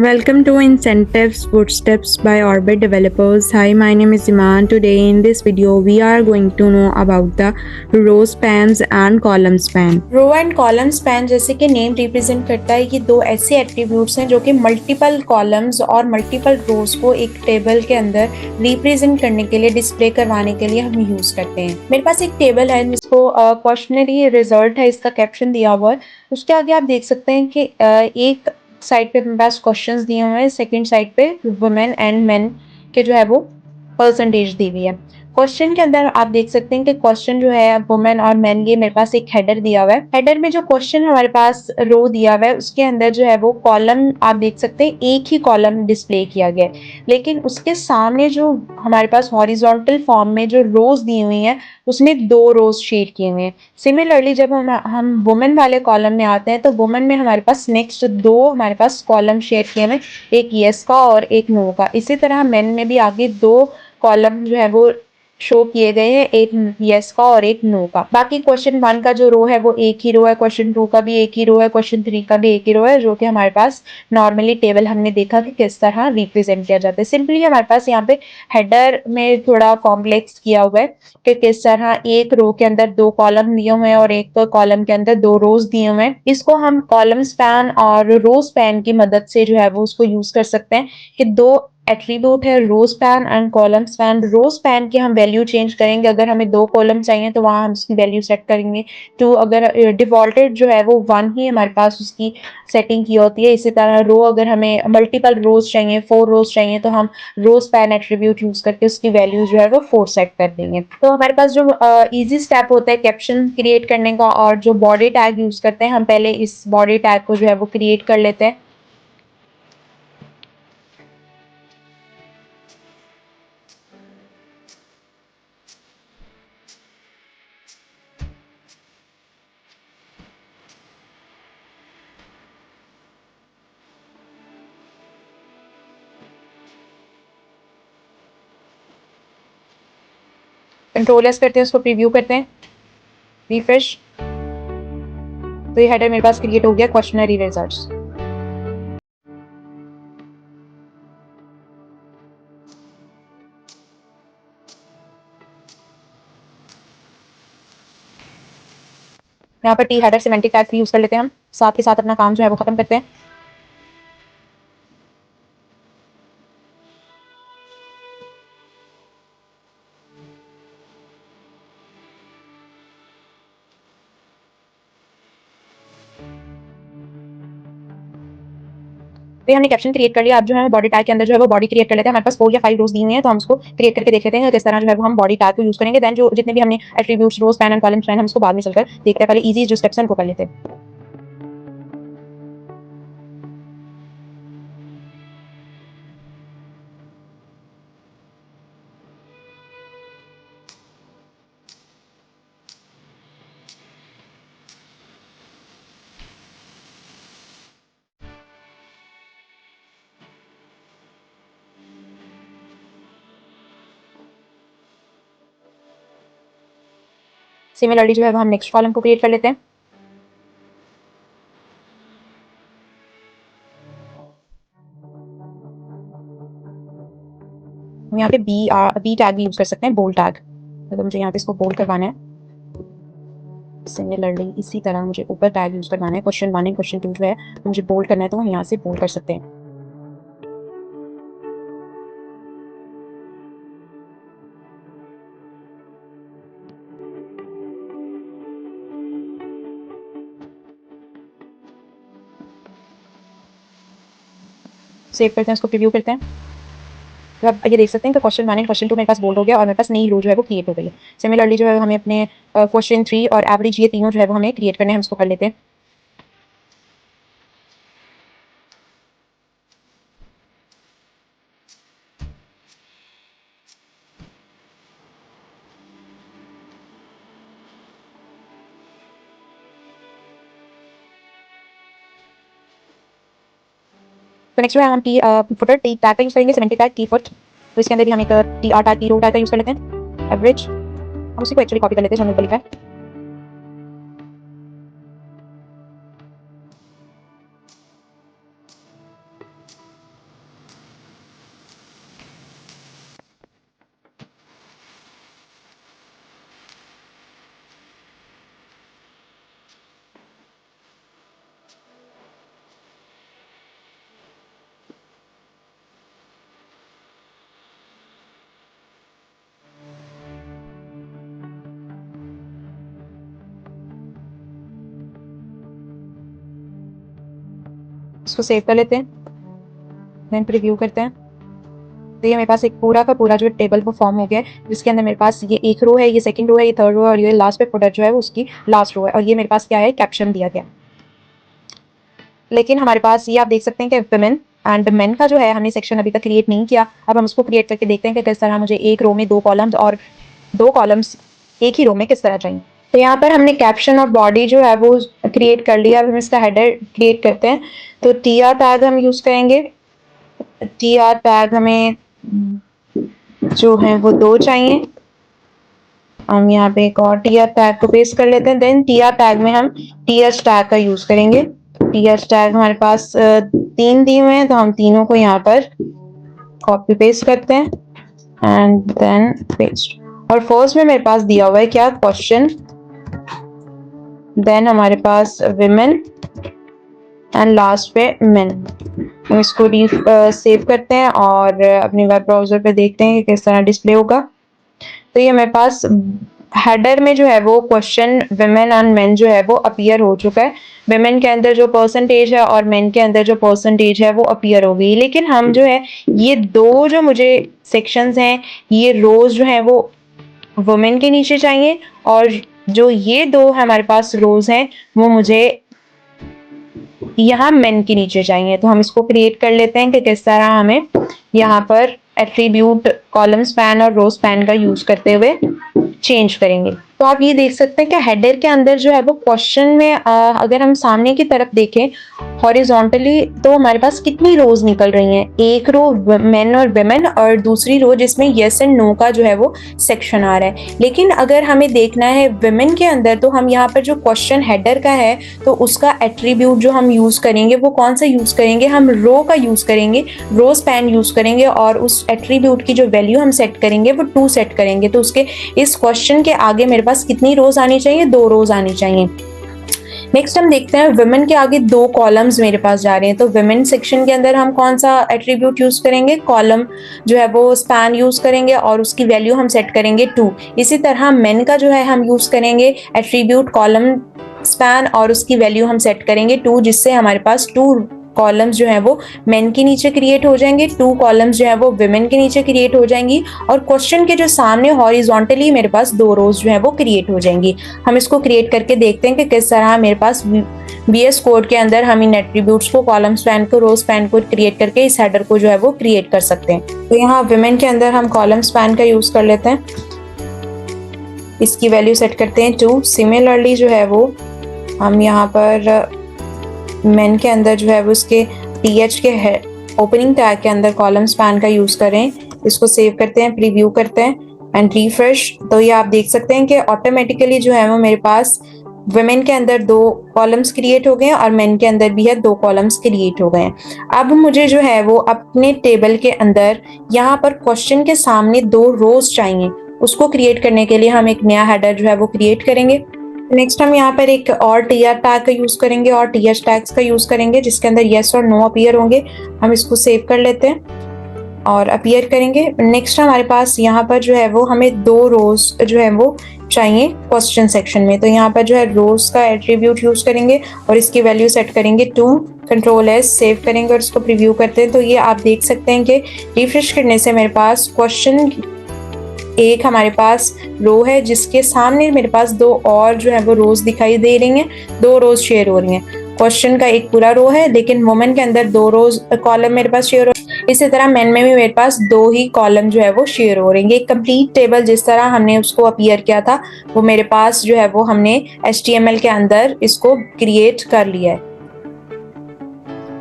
Welcome to Incentives Footsteps by Orbit Developers. Hi, my name is Iman. Today in this video, we are going to know about the row spans and column span. Row and column span जैसे कि name represent करता है, ये दो ऐसे attributes हैं जो कि मल्टीपल कॉलम्स और मल्टीपल रोज को एक टेबल के अंदर रिप्रेजेंट करने के लिए, डिस्प्ले करवाने के लिए हम यूज करते हैं। मेरे पास एक टेबल है जिसको क्वेश्चनरी रिजल्ट है, इसका कैप्शन दिया हुआ है। उसके आगे आप देख सकते हैं कि एक साइड पे मेरे पास क्वेश्चंस दिए हुए हैं, सेकंड साइड पे वुमेन एंड मेन के जो है वो परसेंटेज दी हुई है। क्वेश्चन के अंदर आप देख सकते हैं कि क्वेश्चन जो है वुमेन और मेन, ये मेरे पास एक हेडर दिया हुआ है। हेडर में जो क्वेश्चन हमारे पास रो दिया हुआ है उसके अंदर जो है वो कॉलम आप देख सकते हैं, एक ही कॉलम डिस्प्ले किया गया है, लेकिन उसके सामने जो हमारे पास हॉरिजॉन्टल फॉर्म में जो रोज दी हुई हैं उसमें दो रोज शेड किए हुए हैं। सिमिलरली जब हम वुमेन वाले कॉलम में आते हैं तो वुमेन में हमारे पास नेक्स्ट दो हमारे पास कॉलम शेड किए हुए, एक यस का और एक नो का। इसी तरह मेन में भी आगे दो कॉलम जो है वो शो किए गए हैं, एक यस का और एक नो का। बाकी क्वेश्चन 1 का जो रो है वो एक ही रो है, क्वेश्चन 2 का भी एक ही रो है, क्वेश्चन 3 का भी एक ही रो है, जो कि हमारे पास नॉर्मली टेबल हमने देखा कि किस तरह रिप्रेजेंट किया जाता है। सिंपली हमारे पास यहाँ पे हेडर में थोड़ा कॉम्प्लेक्स किया हुआ है कि किस तरह एक रो के अंदर दो कॉलम दिए हुए हैं और एक कॉलम के अंदर दो रोज दिए हुए हैं। इसको हम कॉलम स्पैन और रो स्पैन की मदद से जो है वो उसको यूज कर सकते हैं कि दो एट्रीब्यूट है row span and column span. Row span की हम वैल्यू चेंज करेंगे, अगर हमें दो कॉलम चाहिए तो वहां हम उसकी वैल्यू सेट करेंगे टू, अगर डिफॉल्टेड जो है वो 1 ही हमारे पास उसकी सेटिंग की होती है। इसी तरह रो, अगर हमें मल्टीपल रोज चाहिए, 4 रोज चाहिए, तो हम रो स्पैन एट्रीब्यूट यूज करके उसकी वैल्यू जो है वो 4 सेट कर देंगे। तो हमारे पास जो इजी स्टेप होता है कैप्शन क्रिएट करने का और जो बॉडी टैग यूज करते हैं, हम पहले इस बॉडी टैग को जो है वो क्रिएट कर लेते हैं। कंट्रोल एस करते हैं, उसको प्रीव्यू करते हैं, रिफ्रेश। तो ये हेडर मेरे पास क्रिएट हो गया क्वेश्चनरी रिजल्ट्स। यहाँ पर T header semantic tag use कर लेते हैं, हम साथ के साथ अपना काम जो है वो खत्म करते हैं। तो हमने कैप्शन क्रिएट कर लिया। अब जो है बॉडी टैग के अंदर जो है वो बॉडी क्रिएट कर लेते हैं। हमारे पास 4 या 5 रोज दी हुई हैं, तो हम उसको क्रिएट करके देख लेते हैं किस तरह जो है वो हम बॉडी टैग को यूज करेंगे। देन जो जितने भी हमने attributes, rows, span and column span, हम उसको बाद में चलकर देखते हैं। पहले इजी जो स्टेप्स हैं उनको कर लेते हैं। सिमिलरली जो है वो हम नेक्स्ट कॉलम को क्रिएट कर लेते हैं। हम यहाँ पे बी टैग भी यूज कर सकते हैं, बोल्ड टैग। तो मुझे यहाँ पे इसको बोल्ड करवाना है। सिमिलरली इसी तरह मुझे ऊपर टैग यूज करवाना है, क्वेश्चन 1 एंड क्वेश्चन 2 जो है मुझे बोल्ड करना है, तो हम यहाँ से बोल्ड कर सकते हैं। सेव करते हैं, उसको प्रीव्यू करते हैं। तो आप ये देख सकते हैं कि क्वेश्चन 1 एंड क्वेश्चन 2 मेरे पास बोल्ड हो गया और मेरे पास नई रो जो है वो क्रिएट हो गई है। सिमिलरली जो है हमें अपने क्वेश्चन 3 और एवरेज, ये तीनों जो है वो हमें क्रिएट करने हैं, हम इसको कर लेते हैं। तो नेक्स्ट जो है हम टी फुटर टी टैग का यूज करेंगे, सिमेंटिक टैग टी फुट। तो इसके अंदर भी हम एक टी आर टैग, टी रो टैग का यूज कर लेते हैं, एवरेज। हम उसी को एक्चुअली कॉपी कर लेते हैं जो हमने लिखा है। इसको सेव कर लेते हैं, देन प्रीव्यू करते हैं। तो ये मेरे पास एक पूरा का पूरा जो टेबल वो फॉर्म हो गया है, जिसके अंदर मेरे पास ये एक रो है, ये सेकंड रो है, ये थर्ड रो है और ये लास्ट पे फुटर जो है वो उसकी लास्ट रो है। और ये मेरे पास क्या है, कैप्शन दिया गया। लेकिन हमारे पास ये आप देख सकते हैं कि वुमेन एंड मेन का जो है हमने सेक्शन अभी तक क्रिएट नहीं किया। अब हम उसको क्रिएट करके देखते हैं कि किस तरह मुझे एक रो में 2 कॉलम्स और 2 कॉलम्स एक ही रो में किस तरह चाहिए। तो यहाँ पर हमने कैप्शन और बॉडी जो है वो क्रिएट कर लिया। अब हम इसका हेडर क्रिएट करते हैं। तो TR टैग हम यूज़ करेंगे। TR टैग हमें जो है वो 2 चाहिए। हम यहाँ पे एक और TR टैग को पेस्ट कर लेते हैं। देन TR टैग में हम TH टैग का यूज़ करेंगे। TH टैग हमारे पास 3 दिए हुए हैं, तो हम तीनों को यहाँ पर कॉपी पेस्ट करते हैं एंड देन पेस्ट। और फर्स्ट में मेरे पास दिया हुआ है क्या, क्वेश्चन, देन हमारे पास विमेन एंड लास्ट पे मेन। हम इसको सेव करते हैं और अपने वेब ब्राउजर पे देखते हैं कि किस तरह डिस्प्ले होगा। तो ये मेरे पास हेडर में जो है वो क्वेश्चन विमेन एंड मेन जो है वो अपीयर हो चुका है। विमेन के अंदर जो परसेंटेज है और मेन के अंदर जो परसेंटेज है वो अपीयर हो गई। लेकिन हम जो है ये 2 जो मुझे सेक्शंस हैं, ये रोज जो है वो वुमेन के नीचे चाहिए और जो ये 2 हमारे पास रोज हैं वो मुझे यहाँ मेन के नीचे चाहिए। तो हम इसको क्रिएट कर लेते हैं कि किस तरह हमें यहाँ पर एट्रीब्यूट कॉलम स्पैन और रो स्पैन का यूज करते हुए चेंज करेंगे। तो आप ये देख सकते हैं कि हेडर के अंदर जो है वो क्वेश्चन में अगर हम सामने की तरफ देखें हॉरिजॉन्टली, तो हमारे पास कितनी रोज निकल रही हैं, एक रो मेन और विमेन और दूसरी रो जिसमें यस एंड नो का जो है वो सेक्शन आ रहा है। लेकिन अगर हमें देखना है विमेन के अंदर, तो हम यहाँ पर जो क्वेश्चन हेडर का है तो उसका एट्रीब्यूट जो हम यूज करेंगे वो कौन सा यूज करेंगे, हम रो का यूज करेंगे, रो स्पैन यूज करेंगे और उस एट्रीब्यूट की जो वैल्यू हम सेट करेंगे वो 2 सेट करेंगे। तो उसके इस क्वेश्चन के आगे मेरे पास कितनी रोज आनी चाहिए, 2 रोज आनी चाहिए। नेक्स्ट हम देखते हैं विमेन के आगे 2 कॉलम्स मेरे पास जा रहे हैं। तो विमेन सेक्शन के अंदर हम कौन सा एट्रीब्यूट यूज करेंगे, कॉलम जो है वो स्पैन यूज करेंगे और उसकी वैल्यू हम सेट करेंगे 2। इसी तरह मेन का जो है हम यूज करेंगे एट्रीब्यूट कॉलम स्पैन और उसकी वैल्यू हम सेट करेंगे 2, जिससे हमारे पास 2 कॉलम्स जो है वो मेन के नीचे क्रिएट हो जाएंगे, 2 कॉलम्स जो है वो विमेन के नीचे क्रिएट हो जाएंगी और क्वेश्चन के जो सामने हॉरिजॉन्टली मेरे पास 2 रोज जो है वो क्रिएट हो जाएंगी। हम इसको क्रिएट करके देखते हैं कि किस तरह मेरे पास VS कोड के अंदर हम इन एट्रीब्यूट्स को, कॉलम स्पैन को, रो स्पैन को क्रिएट करके इस हेडर को जो है वो क्रिएट कर सकते हैं। तो यहाँ विमेन के अंदर हम कॉलम स्पैन का यूज कर लेते हैं, इसकी वैल्यू सेट करते हैं 2। सिमिलरली जो है वो हम यहाँ पर मेन के अंदर जो है वो उसके TH के ओपनिंग टैग के अंदर कॉलम स्पैन का यूज करें, इसको सेव करते हैं, प्रीव्यू करते हैं एंड रिफ्रेश। तो ये आप देख सकते हैं कि ऑटोमेटिकली जो है वो मेरे पास विमेन के अंदर 2 कॉलम्स क्रिएट हो गए हैं और मेन के अंदर भी है 2 कॉलम्स क्रिएट हो गए हैं। अब मुझे जो है वो अपने टेबल के अंदर यहाँ पर क्वेश्चन के सामने 2 रोज चाहिए। उसको क्रिएट करने के लिए हम एक नया हेडर जो है वो क्रिएट करेंगे। नेक्स्ट हम यहाँ पर एक और TR टैग का यूज करेंगे और TH टैग्स का यूज करेंगे जिसके अंदर यस और नो अपीयर होंगे। हम इसको सेव कर लेते हैं और अपीयर करेंगे। नेक्स्ट हमारे पास यहाँ पर जो है वो हमें 2 रोज जो है वो चाहिए क्वेश्चन सेक्शन में। तो यहाँ पर जो है रोज का एट्रीब्यूट यूज करेंगे और इसकी वैल्यू सेट करेंगे 2। Ctrl+S सेव करेंगे और इसको प्रीव्यू करते हैं। तो ये आप देख सकते हैं कि रिफ्रेश करने से मेरे पास क्वेश्चन एक हमारे पास रो है जिसके सामने मेरे पास 2 और जो है वो रोज दिखाई दे रही हैं, 2 रोज शेयर हो रही हैं। क्वेश्चन का एक पूरा रो है लेकिन वुमेन के अंदर 2 रोज कॉलम मेरे पास शेयर हो रही है। इसी तरह मेन में भी मेरे पास 2 ही कॉलम जो है वो शेयर हो रही है। एक कंप्लीट टेबल जिस तरह हमने उसको अपीयर किया था वो मेरे पास जो है वो हमने HTML के अंदर इसको क्रिएट कर लिया है।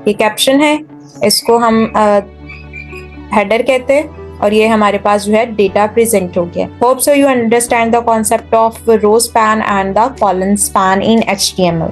ये कैप्शन है, इसको हम हेडर कहते हैं और ये हमारे पास जो है डेटा प्रेजेंट हो गया। Hope so you understand the concept of row span and the column span in HTML।